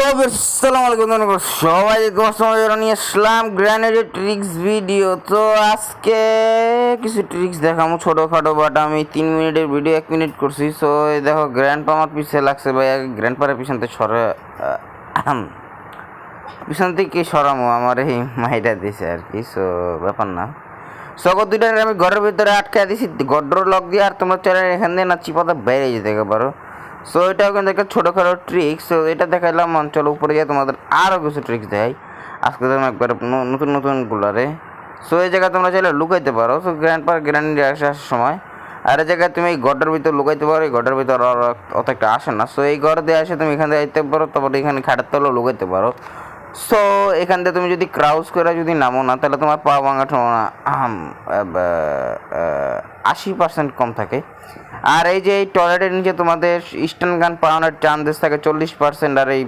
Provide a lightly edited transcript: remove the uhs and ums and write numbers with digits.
আসসালামু আলাইকুম বন্ধুরা, সবাই নিয়ে আসলাম গ্র্যানেডের ট্রিক্স ভিডিও। তো আজকে কিছু ট্রিক্স দেখাবো ছোটোখাটো, বাট আমি 3 মিনিটের ভিডিও 1 মিনিট করছি। সো এই দেখো গ্র্যান্ড পা আমার পিছিয়ে লাগছে ভাই, গ্র্যান্ড পারে পিছন থেকে পিছন থেকে সরামো আমার এই মাইটা দিছে আর কি। সো ব্যাপার না, সকল দুইটা আমি ঘরের ভিতরে আটকে দিছি গড্ডর লক দিয়ে, আর তোমরা চাইলে এখান দিয়ে না চিপাতে বাইরে যেতে পারো। সো এটাও কিন্তু একটা ছোটোখাটো ট্রিক্স। সো এটা দেখাইলাম, চলো উপরে গিয়ে তোমাদের আরও কিছু ট্রিক্স দেখাই আজকে তুমি একবার নতুন নতুনগুলারে। সো এই জায়গায় তোমরা চাইলে লুকাইতে পারো। সো গ্র্যান্ড আসার সময় আর এই জায়গায় তুমি এই গড্ডার ভিতর লুকাইতে পারো, এই গড্ডার ভিতর অত একটা আসে না। সো এই ঘর দিয়ে আসে তুমি এখান থেকে আইতে পারো, তারপরে এখানে খাটের তলেও লুকাইতে পারো। সো এখান থেকে তুমি যদি ক্রাউজ করে যদি নামো না, তাহলে তোমার পা ভাঙা 80% কম থাকে। আর এই যে এই টয়লেটের নিচে তোমাদের স্ট্যান্ড গান পাওয়ানোর চান্সেস থাকে 40%। আর এই